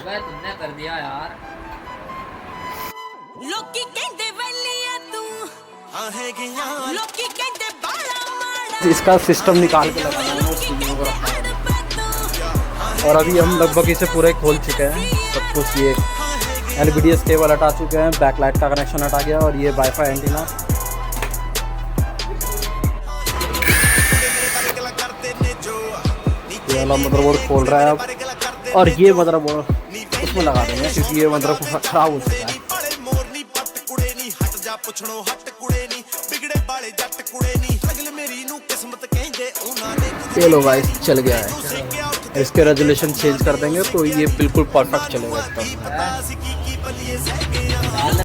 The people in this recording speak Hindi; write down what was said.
अबे तुमने कर दिया यार। लोकी कहंदे वैलिया तू आहेगियां लोकी कहंदे बाला माड़ा। इसका सिस्टम निकाल के लगाना है उस चीज़ों को रखना है। और अभी हम लगभग इसे पूरे खोल चुके हैं सब कुछ। ये LVDS केबल हटा चुके हैं, बैकलाइट का कनेक्शन हटा गया और ये वाईफाई एंटीना। ये वाला मदरबोर्ड खोल रहा है अब, और ये मदरबोर्ड उसमें लगा देंगे क्योंकि ये मदरबोर्ड खराब हो चुका है। ये लो गाइस चल गया है। इसके रेजोल्यूशन चेंज कर देंगे तो ये बिल्कुल परफेक्ट चलेगा एकदम।